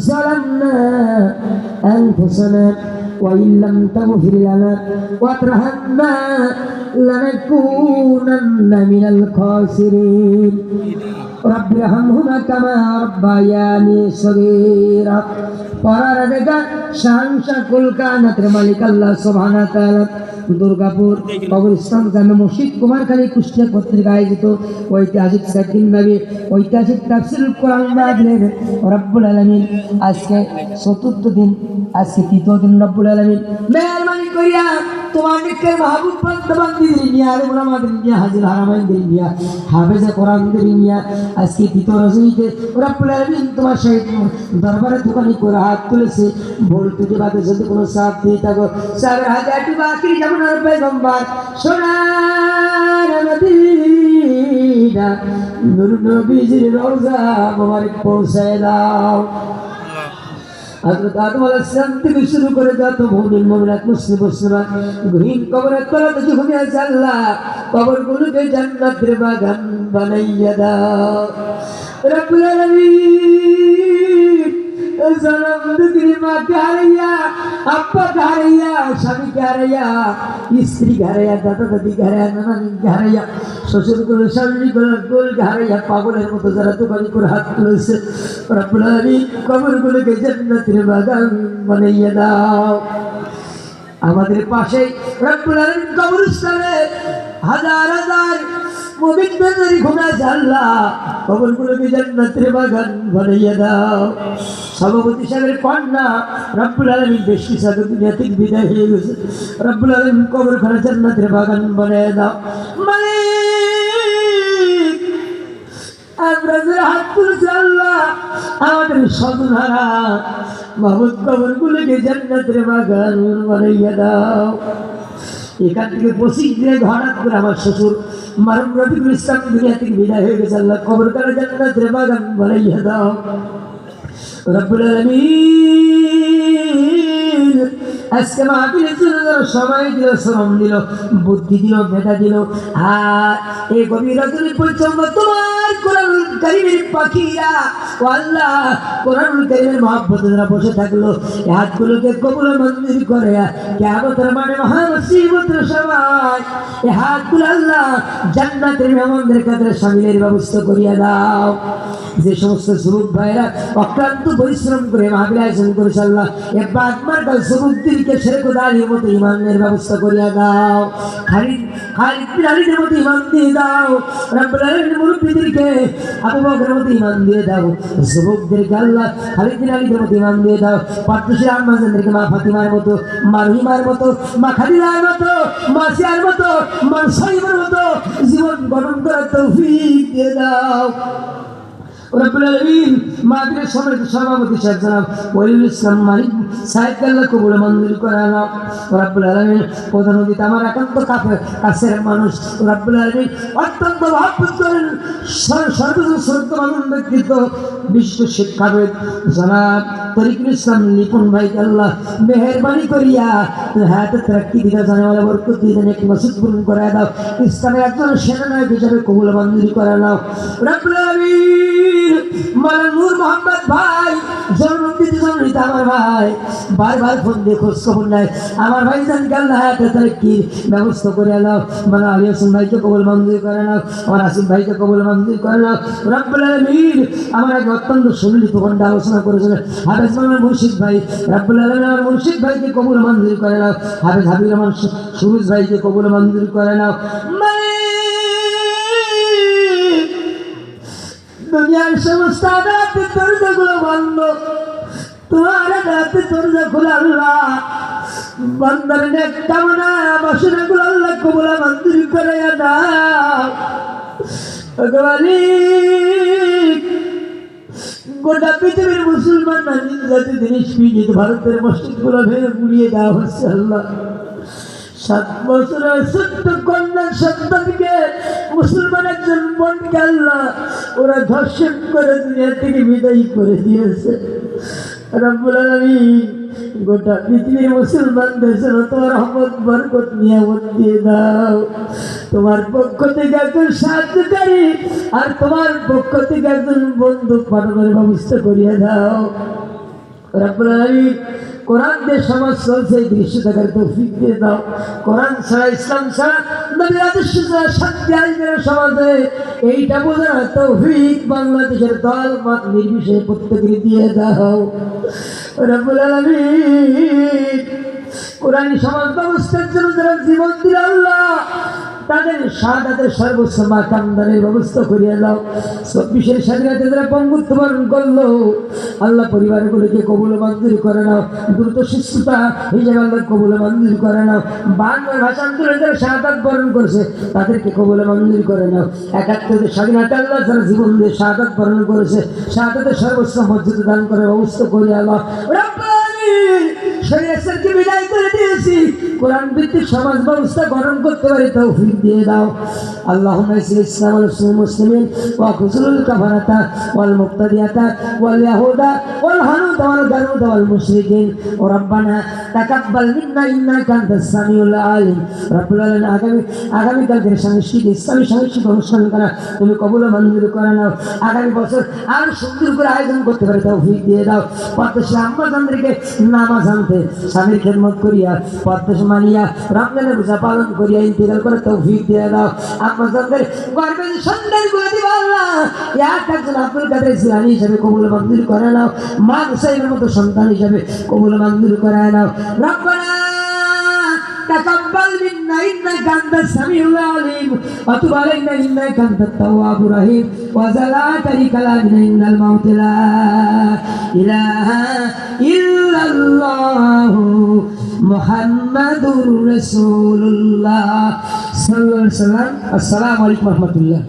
ظلمنا أنفسنا وإن لم تغفر لنا وترحمنا لنكونن من الخاسرين رب ارحمهما كما ربياني صغيرا পরারাধিকার শানশা কুলকানাতের মালিক আল্লাহ সুবহানাহু ওয়া তাআলা দুর্গাপুর কবরস্থান জামে মসজিদ কুমারখালী কুষ্টিয়া পত্রিকা আয়োজিত ঐতিহাসিক সাকিন নবী ঐতিহাসিক তাফসীরুল কোরআন মাহফিলের রব্বুল আলামিন আজকে চতুর্থ দিন, আজকে তৃতীয় দিন। রব্বুল আলামিন মেহরবানি করিয়া তোমাদেরকে মাহবুব বান্দাবান্দির নিয়া আর উলামাদের নিয়া হাজির হারামাইনদের নিয়া হাফেজে কোরআনদের নিয়া আজকে তৃতীয় রজনীতে রব্বুল আলামিন তোমার শহীদ দরবারে দোকানি করে হাত তুলেছে। ভুল ত্রুটি বাদে যদি কোনো সাপ দিয়ে থাকো সাবের হাতে একটু বাকি যেমন আর পেগম্বর সোনার মদিনা নূর নবীজির রওজা মোবারক পৌঁছায় দাও। হযরত আদম আলাইহিস সালাম থেকে শুরু করে যত মুমিন মুমিনাত মুসলিম মুসলিমাত গহীন কবরের তলাতে যখন আছে আল্লাহ কবরগুলোকে জান্নাতের বাগান বানাইয়া দাও। রব্বুল আলামিন জনম দুঃখী মাকে হারাইয়া, আব্বাকে হারাইয়া, স্বামীকে হারাইয়া, স্ত্রীকে হারাইয়া, দাদা দাদিকে হারাইয়া, নানাকে হারাইয়া, শ্বশুর করে স্বামী করে গোলকে হারাইয়া পাগলের মতো যারা দোকানি করে হাত তুলেছে রব্বুল আলামিন কবরগুলোকে জান্নাতের বাগান বানাইয়া দাও। আমাদের পাশে রব্বুল আলামিন কবরস্থানে হাজার হাজার মুমিনদের ঘুমায় আল্লাহ কবরগুলোকে জান্নাতের বাগান বানাইয়া দাও। সভাপতি সাহেবের কন্যা রব্বুল আলামিন বেশি সাথে দুনিয়া থেকে বিদায় হয়ে গেছে। রব্বুল আলামিন কবরখানা জান্নাতের বাগান বানাইয়া দাও। মালিক আমরা যারা হাত তুলেছি আল্লাহ আমাদের স্বজনহারা মাহবুব কবরগুলোকে জান্নাতের বাগান বানাইয়া দাও। এখান থেকে 25 দিনে হঠাৎ করে আমার শ্বশুর মারুম রফিকুল ইসলাম দুনিয়া থেকে বিদায় হয়ে গেছে আল্লাহ কবরখানা জান্নাতের বাগান বানাইয়া দাও। রব্বুল আলামিন আজকে মাহফিলের জন্য সময় দিল, শ্রম দিল, বুদ্ধি দিল, মেধা দিল, আর এই গভীর রজনী পর্যন্ত তোমার কোরআনুল কারীমের পাখিরা ও আল্লাহ কোরআনুল কারীমের মহব্বতে যারা বসে থাকলো এই হাতগুলোকে কবুল মঞ্জুর করে কিয়ামতের মাঠে মহামুসিবতের সময় এই হাতগুলো আল্লাহ জান্নাতের মেহমানদের কাতারে শামিলের ব্যবস্থা করিয়া দাও। যে সমস্ত যুবক ভাইরা অক্লান্ত পরিশ্রম করে মাহফিল আয়োজন করেছে আল্লাহ এ বাদমার কাল যুবকদেরকে শেরেকুদারির মতো ইমানের ব্যবস্থা করিয়া দাও। খালিদ বিন ওলীদের মতো ইমান দিয়ে দাও। রব্বুল আলামিন মুরব্বিদেরকে আবু বকরের মতো ইমান দিয়ে দাও। যুবকদেরকে আল্লাহ খালিদ বিন ওলীদের মতো ইমান দিয়ে দাও। পার্থশীল আম্মাজানদেরকে মা ফাতিমার মতো, মা রহিমার মতো, মা খাদিজার মতো, মা সিয়ার মতো, মা সাইবার মতো জীবন গঠন করার তৌফিক দিয়ে দাও। রব্বুল আলামিন মাহফিলের সম্মানিত সভাপতি সাহেব জনাব ওয়ালিউল ইসলাম মালিক সাহেবকে আল্লাহ কবুল মঞ্জুর করে নাও। রব্বুল আলামিন প্রধান অতিথি আমার একান্ত কাছের মানুষ রব্বুল আলামিন অত্যন্ত মহব্বত করেন সর্বজন শ্রদ্ধাবান ব্যক্তিত্ব বিশিষ্ট শিক্ষাবিদ জনাব তরিকুল ইসলাম লিপন ভাইকে আল্লাহ মেহেরবানি করিয়া হায়াতে তারাক্কি দিতে জানেওয়ালা বরকত দিয়ে একটি মসজিদ পূরণ করে দাও। ইসলামের একজন সেনানায়ক হিসাবে কবুল মঞ্জুর করে নাও। রব্বুল আলামিন মাওলানা নূর মোহাম্মদ ভাই জন্মদিন আমার ভাই বারবার ফোন দিয়ে খোঁজ খবর নেয়। আমার ভাই জান আল্লাহ হায়াতে তারাক্কির ব্যবস্থা করে নাও। মাওলানা আলী হাসান ভাইকে কবুল মঞ্জুর করে নাও। আমার আসিফ ভাইকে কবুল মঞ্জুর করে নাও। রব্বুল আলামিন আমার এক অত্যন্ত সুললিত খণ্ডে আলোচনা করেছিলেন হাফেজ মাওলানা মুর্শিদ ভাই রব্বুল আলামিন আমার মুর্শিদ ভাইকে কবুল মঞ্জুর করে নাও। হাফেজ হাবিবুর রহমান সুরুজ ভাইকে কবুল মঞ্জুর করে নাও। দুনিয়ার সমস্ত আদালতের দরজাগুলো বন্ধ, তোমার আদালতের দরজা খোলা আল্লাহ। বান্দার নেক কামনা বাসনাগুলো আল্লাহ কবুল মঞ্জুর করে দাও। গোটা পৃথিবীর মুসলমান জাতি জিনিস পিজিত ভারতের মসজিদগুলো ভেঙে পুড়িয়ে দেওয়া হচ্ছে আল্লাহ। 7 বছরের ছোট্ট কন্যা সন্তানকে মুসলমান একজন বোনকে আল্লাহ ওরা ধর্ষণ করে দুনিয়া থেকে বিদায় করে দিয়েছে। রব্বুল আলামিন গোটা পৃথিবীর মুসলমানদের জন্য তোমার রহমত বরকত নিয়ামত দিয়ে দাও। তোমার পক্ষ থেকে একজন সাহায্যকারী আর তোমার পক্ষ থেকে একজন বন্ধু পাঠানোর ব্যবস্থা করিয়ে দাও। রব্বুল আলামিন কোরআন দিয়ে সমাজ চলছে এই দৃশ্য দেখার তৌফিক দিয়ে দাও। কোরআন ছাড়া ইসলাম ছাড়া নবীর আদর্শ ছাড়া শান্তি আসবে না সমাজে, এইটা বোঝার তৌফিক বাংলাদেশের দল মত নির্বিশেষে প্রত্যেকের দিয়ে দাও। রব্বুল আলামিন কোরআনী সমাজ ব্যবস্থার জন্য যারা জীবন দিল আল্লাহ তাদের শাহাদাতের সর্বোচ্চ মাকাম দানের ব্যবস্থা করিয়া দাও। 24-এর স্বাধীনতা যারা পঙ্গুত্ব বরণ করলো আল্লাহ পরিবারগুলোকে কবুল মঞ্জুর করে নাও। দ্রুত সুস্থতা হিসেবে আল্লাহ কবুল মঞ্জুর করে নাও। বাংলা ভাষা আন্দোলনে যারা শাহাদাত বরণ করেছে তাদেরকে কবুল মঞ্জুর করে নাও। 71-এর স্বাধীনতা আল্লাহ যারা জীবন দিয়ে শাহাদাত বরণ করেছে শাহাদাতের সর্বোচ্চ মর্যাদা দান করার ব্যবস্থা করিয়া দাও। শরীয়তকে বিদায় করে দিয়েছি, কোরআন ভিত্তিক সমাজ ব্যবস্থা গঠন করতে পারি তৌফিক দিয়ে দাও। আল্লাহুম্মা ইসলাম ওয়াল মুসলিমিন ওয়া খুজুল কাফারাতা ওয়াল মুক্তাদিয়াতা ওয়াল ইয়াহুদা ওয়াল হানুদা ওয়াল গারুদা ওয়াল মুশরিকিন ওয়া রাব্বানা তাকাব্বাল মিন্না ইন্নাকা আনতাস সামিউল আলিম। রব্বুল আলামিন আগামী কালকের সাংস্কৃতিক ইসলামী সাংস্কৃতিক অনুষ্ঠান করা তুমি কবুল মঞ্জুর করে নাও। আগামী বছর আরো সুন্দর করে আয়োজন করতে পারি তৌফিক দিয়ে দাও। পদ্মশ্রী আম্মাজানদেরকে নামাজ আনতে স্বামীর খেদমত করিয়া পদ্মশ্রী মানিয়া রমজানের রোজা পালন করিয়া ইন্তেকাল করে তৌফিক দিয়ে দাও। আম্মাজানদের গর্বের সন্তান করে দিবা আল্লাহ। একজন আব্দুল কাদের জিলানী হিসেবে কবুল মঞ্জুর করে নাও। মা হুসাইনের মতো সন্তান হিসেবে কবুল মঞ্জুর করে নাও। রব্বানা تقبل منا إنك أنت السميع العليم وتب علينا إنك أنت التواب الرحيم وزلات لكلامنا إن الموت لا إله إلا الله محمد رسول الله صلى الله عليه وسلم. السلام عليكم ورحمة الله.